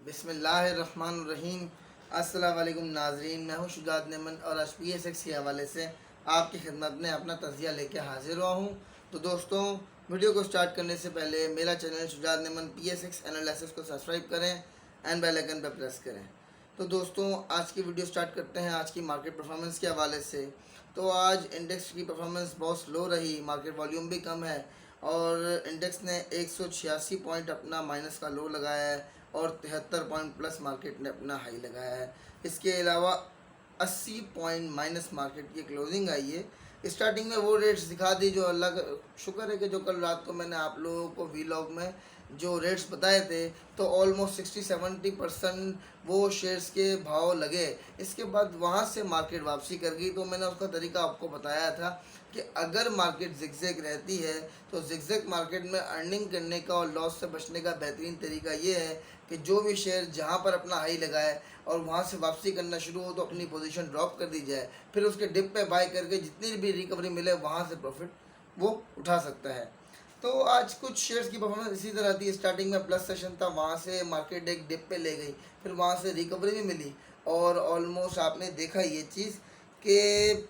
बिस्मिल्लाहिर्रहमानिर्रहीम। अस्सलाम वालेकुम नाजरीन, मैं हूँ शुजात नेमन और आज PSX के हवाले से आपकी खिदमत में अपना तज़िया लेके हाजिर हुआ हूँ। तो दोस्तों, वीडियो को स्टार्ट करने से पहले मेरा channel Shujaat Neyman PSX analysis को सब्सक्राइब करें एंड बेल आइकन पर प्रेस करें। तो दोस्तों, आज की वीडियो स्टार्ट करते हैं आज की मार्केट परफॉर्मेंस के हवाले से। तो आज इंडेक्स की परफॉर्मेंस बहुत स्लो रही, मार्केट वॉल्यूम भी कम है और इंडेक्स ने 186 पॉइंट अपना माइनस का लो लगाया है और 73 पॉइंट प्लस मार्केट ने अपना हाई लगाया है। इसके अलावा 80 पॉइंट माइनस मार्केट की क्लोजिंग आई है। स्टार्टिंग में वो रेट्स दिखा दी जो अल्लाह का शुक्र है कि जो कल रात को मैंने आप लोगों को वीलॉग में जो रेट्स बताए थे, तो ऑलमोस्ट 60-70% वो शेयर्स के भाव लगे। इसके बाद वहाँ से मार्केट वापसी कर गई। तो मैंने उसका तरीका आपको बताया था कि अगर मार्केट जिगजैग रहती है तो जिगजैग मार्केट में अर्निंग करने का और लॉस से बचने का बेहतरीन तरीका ये है कि जो भी शेयर जहाँ पर अपना हाई लगाए और वहाँ से वापसी करना शुरू हो तो अपनी पोजीशन ड्रॉप कर दी जाए, फिर उसके डिप पे बाय करके जितनी भी रिकवरी मिले वहाँ से प्रॉफिट वो उठा सकता है। तो आज कुछ शेयर्स की परफॉर्मेंस इसी तरह थी। स्टार्टिंग में प्लस सेशन था, वहाँ से मार्केट एक डिप पे ले गई, फिर वहाँ से रिकवरी भी मिली और ऑलमोस्ट आपने देखा ये चीज़ कि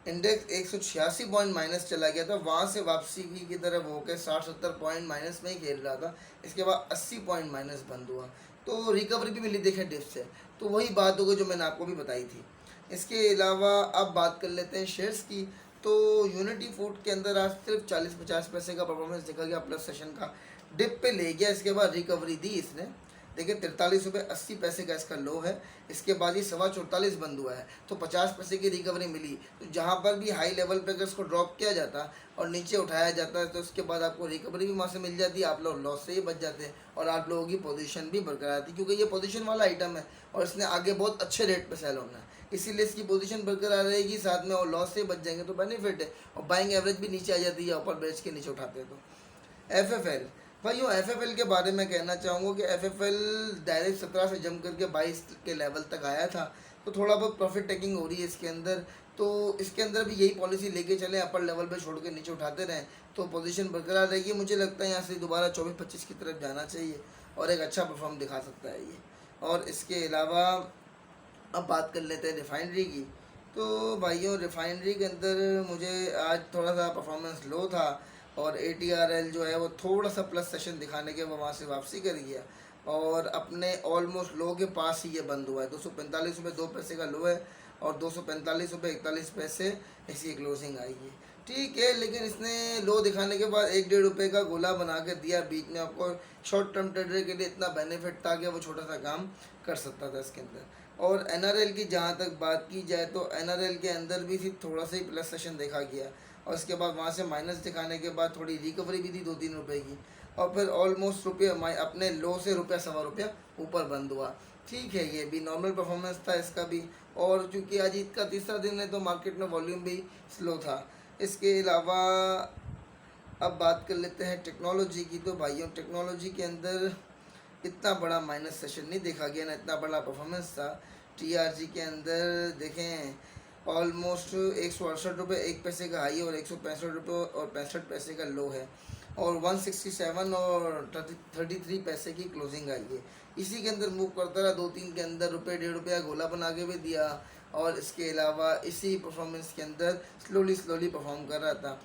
इंडेक्स 186 पॉइंट माइनस चला गया था, वहाँ से वापसी की तरफ होकर 60-70 पॉइंट माइनस में ही खेल रहा था। इसके बाद 80 पॉइंट माइनस बंद हुआ तो रिकवरी भी मिली देखे डिप से। तो वही बात हो गई जो मैंने आपको भी बताई थी। इसके अलावा अब बात कर लेते हैं शेयर्स की। तो यूनिटी फूड के अंदर आज सिर्फ 40-50 पैसे का परफॉर्मेंस देखा गया, प्लस सेशन का डिप पे ले गया। इसके बाद रिकवरी दी इसने, देखिए 43 रुपये 80 पैसे का इसका लो है। इसके बाद ये 44.25 बंद हुआ है तो 50 पैसे की रिकवरी मिली। तो जहाँ पर भी हाई लेवल पे अगर इसको ड्रॉप किया जाता और नीचे उठाया जाता है तो उसके बाद आपको रिकवरी भी वहाँ से मिल जाती है, आप लोग लॉस से ही बच जाते हैं और आप लोगों की पोजीशन भी बरकरार थी, क्योंकि ये पोजीशन वाला आइटम है और इसने आगे बहुत अच्छे रेट पे सेल होना है, इसीलिए इसकी पोजीशन बरकरार रहेगी, साथ में और लॉस से बच जाएंगे तो बेनिफिट है। और बाइंग एवरेज भी नीचे आ जाती है, ऊपर बेच के नीचे उठाते हैं। तो FFL भाइयों, FFL के बारे में कहना चाहूँगा कि FFL डायरेक्ट 17 से जम करके 22 के लेवल तक आया था, तो थोड़ा बहुत प्रॉफिट टेकिंग हो रही है इसके अंदर। तो इसके अंदर भी यही पॉलिसी लेके चलें, अपर लेवल पे छोड़ के नीचे उठाते रहें तो पोजीशन बरकरार रहेगी। मुझे लगता है यहाँ से दोबारा 24-25 की तरफ जाना चाहिए और एक अच्छा परफॉर्म दिखा सकता है ये। और इसके अलावा अब बात कर लेते हैं रिफाइनरी की। तो भाइयों, रिफाइनरी के अंदर मुझे आज थोड़ा सा परफॉर्मेंस लो था और ATRL जो है वो थोड़ा सा प्लस सेशन दिखाने के वहाँ से वापसी कर गया और अपने ऑलमोस्ट लो के पास ही ये बंद हुआ है। 245 रुपये 2 पैसे का लो है और 245 रुपये 41 पैसे इसकी क्लोजिंग आई है। ठीक है, लेकिन इसने लो दिखाने के बाद 1-1.5 रुपये का गोला बना के दिया बीच में। आपको शॉर्ट टर्म ट्रेडर के लिए इतना बेनिफिट था कि वो छोटा सा काम कर सकता था इसके अंदर। और NRL की जहाँ तक बात की जाए तो NRL के अंदर भी सिर्फ थोड़ा सा ही प्लस सेशन देखा गया और उसके बाद वहाँ से माइनस दिखाने के बाद थोड़ी रिकवरी भी थी 2-3 रुपये की और फिर ऑलमोस्ट रुपये अपने लो से ₹1.25 ऊपर बंद हुआ। ठीक है, ये भी नॉर्मल परफॉर्मेंस था इसका भी। और चूँकि आज ईद का तीसरा दिन है तो मार्केट में वॉल्यूम भी स्लो था। इसके अलावा अब बात कर लेते हैं टेक्नोलॉजी की। तो भाइयों, टेक्नोलॉजी के अंदर इतना बड़ा माइनस सेशन नहीं देखा गया ना, इतना बड़ा परफॉर्मेंस था। TRG के अंदर देखें ऑलमोस्ट 168 रुपये 1 पैसे का हाई और 165 रुपये और 65 पैसे का लो है और 167 और 33 पैसे की क्लोजिंग आई है। इसी के अंदर मूव करता रहा, 2-3 के अंदर ₹1.5 गोला बना के भी दिया और इसके अलावा इसी परफॉर्मेंस के अंदर स्लोली परफॉर्म कर रहा था।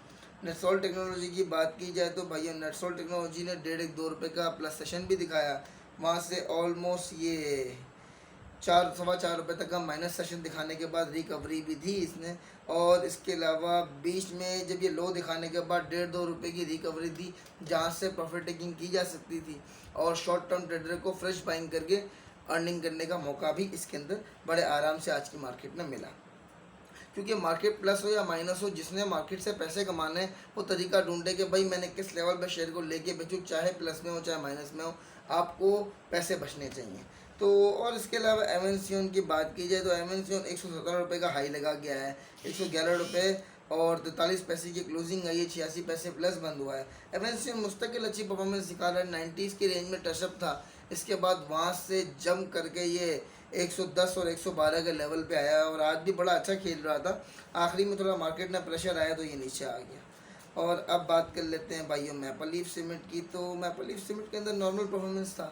नेटसोल टेक्नोलॉजी की बात की जाए तो भैया नेटसोल टेक्नोलॉजी ने 1.5-2 रुपये का प्लस सेशन भी दिखाया, वहाँ से ऑलमोस्ट ये 4-4.25 रुपये तक का माइनस सेशन दिखाने के बाद रिकवरी भी दी इसने। और इसके अलावा बीच में जब ये लो दिखाने के बाद 1.5-2 रुपये की रिकवरी दी, जहाँ से प्रॉफिट टेकिंग की जा सकती थी और शॉर्ट टर्म ट्रेडर को फ्रेश बाइंग करके अर्निंग करने का मौका भी इसके अंदर बड़े आराम से आज की मार्केट में मिला। क्योंकि मार्केट प्लस हो या माइनस हो, जिसने मार्केट से पैसे कमाने हैं वो तरीका ढूंढे कि भाई मैंने किस लेवल पे शेयर को लेके बेचूँ, चाहे प्लस में हो चाहे माइनस में हो, आपको पैसे बचने चाहिए। तो और इसके अलावा एमएनसीओन की बात की जाए तो एमएनसीओन 117 रुपये का हाई लगा गया है, 111 रुपये और 43 पैसे की क्लोजिंग आई है, 86 पैसे प्लस बंद हुआ है। एमएनसीओन मुस्तकिल अच्छी परफॉर्मेंस दिखा रहा है, 90s की रेंज में टचअप था, इसके बाद वहाँ से जंप करके ये 110 और 112 के लेवल पे आया और आज भी बड़ा अच्छा खेल रहा था। आखिरी में थोड़ा मार्केट में प्रेशर आया तो ये नीचे आ गया। और अब बात कर लेते हैं भाइयों मैपल लीफ सीमेंट की। तो मैपल लीफ सीमेंट के अंदर नॉर्मल परफॉर्मेंस था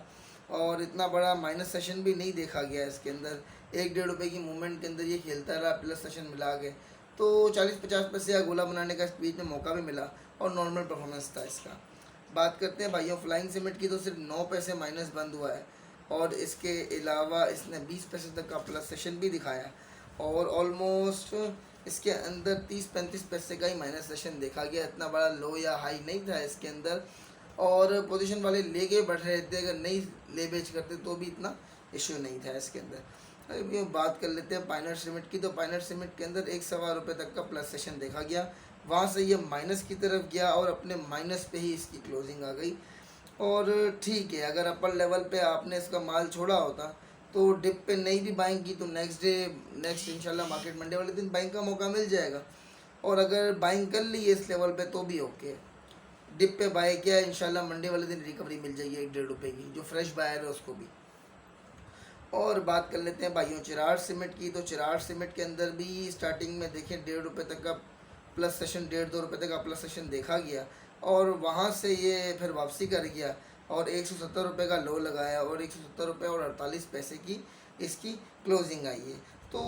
और इतना बड़ा माइनस सेशन भी नहीं देखा गया इसके अंदर। 1-1.5 रुपये की मूवमेंट के अंदर ये खेलता रहा, प्लस सेशन मिला के तो 40-50 पैसे या गोला बनाने का बीच में मौका भी मिला और नॉर्मल परफॉर्मेंस था इसका। बात करते हैं भाइयों फ्लाइंग सीमेंट की, तो सिर्फ 9 पैसे माइनस बंद हुआ है और इसके अलावा इसने 20 पैसे तक का प्लस सेशन भी दिखाया और ऑलमोस्ट इसके अंदर 30-35 पैसे का ही माइनस सेशन देखा गया। इतना बड़ा लो या हाई नहीं था इसके अंदर और पोजीशन वाले लेके बैठ रहे थे, अगर नहीं ले बेच करते तो भी इतना इश्यू नहीं था इसके अंदर। अभी बात कर लेते हैं पाइनर सीमेंट की, तो पाइनर सीमेंट के अंदर 1.25 रुपये तक का प्लस सेशन देखा गया, वहाँ से ये माइनस की तरफ गया और अपने माइनस पे ही इसकी क्लोजिंग आ गई। और ठीक है, अगर अपर लेवल पे आपने इसका माल छोड़ा होता तो डिप पे नहीं भी बाइंग की तो नेक्स्ट इंशाल्लाह मार्केट मंडे वाले दिन बाइंग का मौका मिल जाएगा। और अगर बाइंग कर ली इस लेवल पे तो भी ओके, डिप पे बाय किया इंशाल्लाह मंडे वाले दिन रिकवरी मिल जाएगी 1-1.5 रुपये की, जो फ्रेश बायर है उसको भी। और बात कर लेते हैं भाइयों चिरार सीमेंट की, तो चिरार सीमेंट के अंदर भी स्टार्टिंग में देखें 1.5 रुपये तक का प्लस सेशन, 1.5-2 रुपये तक का प्लस सेशन देखा गया और वहाँ से ये फिर वापसी कर गया और 170 रुपये का लो लगाया और 170 रुपये और 48 पैसे की इसकी क्लोजिंग आई है। तो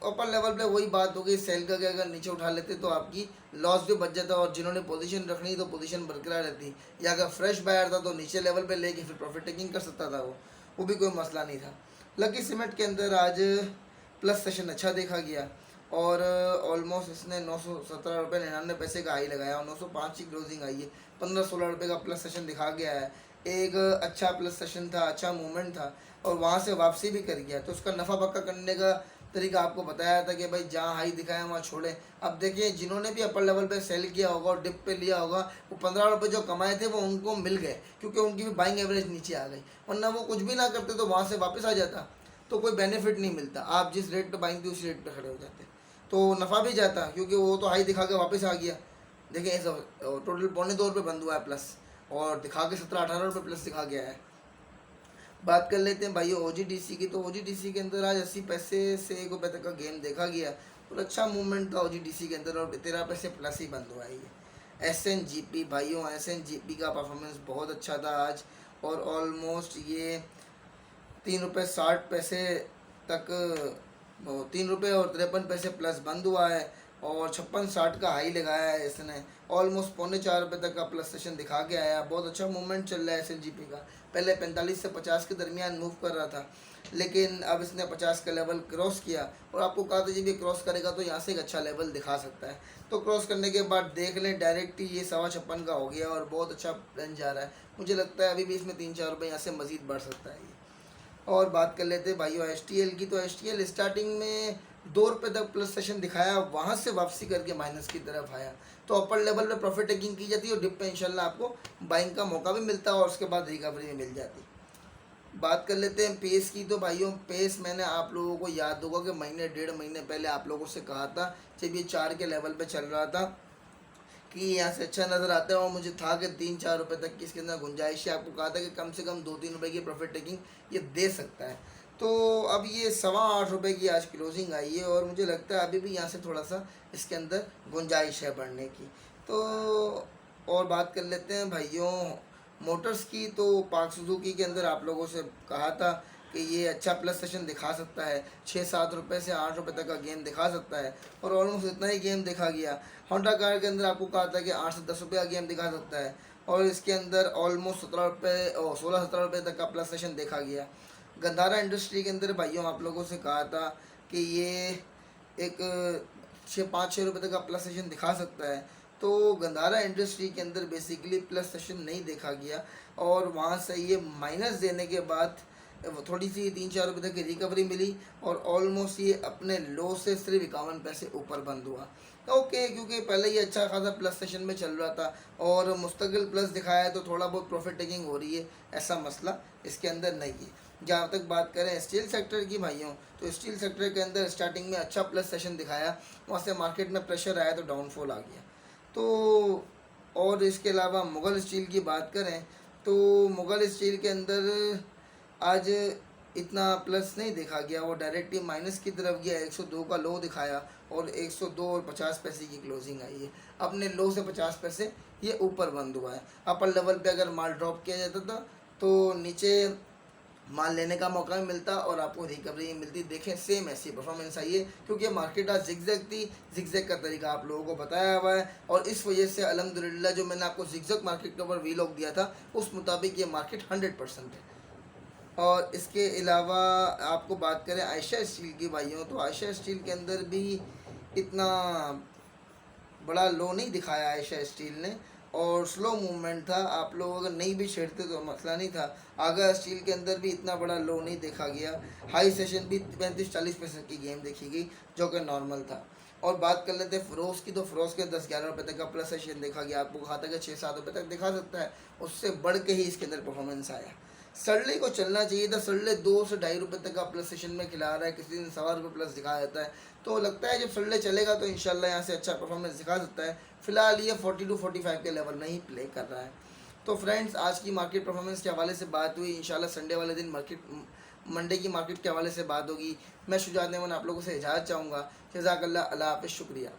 अपर लेवल पे वही बात हो गई, सेल का अगर नीचे उठा लेते तो आपकी लॉस भी बच जाता और जिन्होंने पोजीशन रखनी तो पोजीशन बरकरार रहती, या अगर फ्रेश बायर था तो नीचे लेवल पे लेके फिर प्रॉफिट टेकिंग कर सकता था, वो भी कोई मसला नहीं था। लकी सीमेंट के अंदर आज प्लस सेशन अच्छा देखा गया और ऑलमोस्ट इसने 917 रुपये 99 पैसे का हाई लगाया और 905 की क्लोजिंग आई है। 15-16 रुपये का प्लस सेशन दिखा गया है, एक अच्छा प्लस सेशन था, अच्छा मूवमेंट था और वहाँ से वापसी भी कर गया। तो उसका नफ़ा पक्का करने का तरीका आपको बताया था कि भाई जहाँ हाई दिखाया वहाँ छोड़े। अब देखिए जिन्होंने भी अपर लेवल पे सेल किया होगा और डिप पे लिया होगा, वो 15 रुपये जो कमाए थे वो उनको मिल गए क्योंकि उनकी भी बाइंग एवरेज नीचे आ गई, वरना वो कुछ भी ना करते तो वहाँ से वापस आ जाता तो कोई बेनिफिट नहीं मिलता। आप जिस रेट पे बाइंग थी उस रेट पे खड़े हो जाते तो नफ़ा भी जाता, क्योंकि वो तो हाई दिखा के वापस आ गया। देखिए ऐसा टोटल 2.25 रुपये बंद हुआ है प्लस और दिखा के 17-18 रुपये प्लस दिखा गया है। बात कर लेते हैं भाई OGDC की, तो OGDC के अंदर आज 80 पैसे से 1 रुपये तक का गेम देखा गया और अच्छा मूवमेंट था OGDC के अंदर और 13 पैसे प्लस ही बंद हुआ है ये। SNGP भाइयों, SNGP का परफॉर्मेंस बहुत अच्छा था आज और ऑलमोस्ट ये 3 रुपये 60 पैसे तक 3 रुपये और 53 पैसे प्लस बंद हुआ है और 56-60 का हाई लगाया है इसने। ऑलमोस्ट 3.25 रुपये तक का प्लस सेशन दिखा के आया, बहुत अच्छा मूवमेंट चल रहा है SNGP का। पहले 45 से 50 के दरमियान मूव कर रहा था, लेकिन अब इसने 50 का लेवल क्रॉस किया और आपको कहा था जब ये क्रॉस करेगा तो यहाँ से एक अच्छा लेवल दिखा सकता है। तो क्रॉस करने के बाद देख लें डायरेक्ट ही ये 56.25 का हो गया और बहुत अच्छा रन जा रहा है। मुझे लगता है अभी भी इसमें 3-4 रुपये यहाँ से मज़ीद बढ़ सकता है ये। और बात कर लेते हैं भाइयों STL की, तो STL स्टार्टिंग में 2 रुपये तक प्लस सेशन दिखाया, वहाँ से वापसी करके माइनस की तरफ आया। तो अपर लेवल पे प्रॉफिट टेकिंग की जाती है और डिप पे इंशाल्लाह आपको बाइंग का मौका भी मिलता है और उसके बाद रिकवरी भी मिल जाती है। बात कर लेते हैं पेस की, तो भाइयों पेस मैंने आप लोगों को याद होगा कि महीने 1.5 महीने पहले आप लोगों से कहा था जब ये 4 के लेवल पे चल रहा था कि यहाँ से अच्छा नज़र आता है और मुझे था कि 3-4 रुपये तक की इसके अंदर गुंजाइश है। आपको कहा था कि कम से कम 2-3 रुपये की प्रॉफिट टेकिंग ये दे सकता है। तो अब ये 8.25 रुपये की आज क्लोजिंग आई है और मुझे लगता है अभी भी यहाँ से थोड़ा सा इसके अंदर गुंजाइश है बढ़ने की। तो और बात कर लेते हैं भाइयों मोटर्स की, तो पाक सुजुकी के अंदर आप लोगों से कहा था कि ये अच्छा प्लस सेशन दिखा सकता है, 6-7 रुपये से 8 रुपये तक का गेम दिखा सकता है और ऑलमोस्ट इतना ही गेम देखा गया। होंडा कार के अंदर आपको कहा था कि 8 से 10 रुपये का गेम दिखा सकता है और इसके अंदर ऑलमोस्ट 17 रुपये और 16-17 रुपये तक का प्लस सेशन देखा गया। गंधारा इंडस्ट्री के अंदर भाइयों आप लोगों से कहा था कि ये एक 5-6 रुपये तक का प्लस सेशन दिखा सकता है। तो गंधारा इंडस्ट्री के अंदर बेसिकली प्लस सेशन नहीं देखा गया और वहाँ से ये माइनस देने के बाद थोड़ी सी 3-4 रुपये तक की रिकवरी मिली और ऑलमोस्ट ये अपने लो से सिर्फ 51 पैसे ऊपर बंद हुआ। ओके, क्योंकि पहले ये अच्छा खासा प्लस सेशन में चल रहा था और मुस्तकिल प्लस दिखाया है तो थोड़ा बहुत प्रॉफिट टेकिंग हो रही है, ऐसा मसला इसके अंदर नहीं है। जहाँ तक बात करें स्टील सेक्टर की भाइयों, तो स्टील सेक्टर के अंदर स्टार्टिंग में अच्छा प्लस सेशन दिखाया, वहाँ से मार्केट में प्रेशर आया तो डाउनफॉल आ गया। तो और इसके अलावा मुग़ल स्टील की बात करें तो मुग़ल स्टील के अंदर आज इतना प्लस नहीं देखा गया, वो डायरेक्टली माइनस की तरफ गया। 102 का लो दिखाया और 102 और 50 पैसे की क्लोजिंग आई है। अपने लो से 50 पैसे ये ऊपर बंद हुआ है। अपर लेवल पे अगर माल ड्रॉप किया जाता था तो नीचे माल लेने का मौका भी मिलता और आपको रिकवरी भी मिलती। देखें सेम ऐसी परफॉर्मेंस आई है क्योंकि मार्केट आज जिगजैग थी, जिगजैग का तरीका आप लोगों को बताया हुआ है और इस वजह से अल्हम्दुलिल्लाह जो मैंने आपको जिगजैग मार्केट के ऊपर वीलॉग दिया था उस मुताबिक ये मार्केट 100% है। और इसके अलावा आपको बात करें आयशा स्टील की भाइयों, तो आयशा स्टील के अंदर भी इतना बड़ा लो नहीं दिखाया आयशा स्टील ने और स्लो मूवमेंट था। आप लोग अगर नहीं भी छेड़ते तो मसला नहीं था। आगा स्टील के अंदर भी इतना बड़ा लो नहीं देखा गया। हाई सेशन भी 35-40% की गेम देखी गई जो कि नॉर्मल था। और बात कर लेते हैं फ़रोज़ की, तो फ़रोज़ के 10-11 रुपये तक का प्लस सेशन देखा गया। आपको कहा था कि 6-7 रुपये तक दिखा सकता है, उससे बढ़ के ही इसके अंदर परफॉर्मेंस आया। सरले को चलना चाहिए था, सरले 2 से ₹2.5 तक का प्लस सेशन में खिला रहा है, किसी दिन ₹1.25 प्लस दिखा देता है। तो लगता है जब सरले चलेगा तो इंशाल्लाह यहाँ से अच्छा परफॉर्मेंस दिखा सकता है। फिलहाल ये 42-45 के लेवल में ही प्ले कर रहा है। तो फ्रेंड्स आज की मार्केट परफॉर्मेंस के हवाले से बात हुई। इंशाल्लाह संडे वाले दिन मंडे की मार्केट के हवाले से बात होगी। मैं शुजात नेमन आप लोगों से इजाज़त चाहूँगा। जज़ाकल्लाह, अल्लाह हाफ़िज़, शुक्रिया।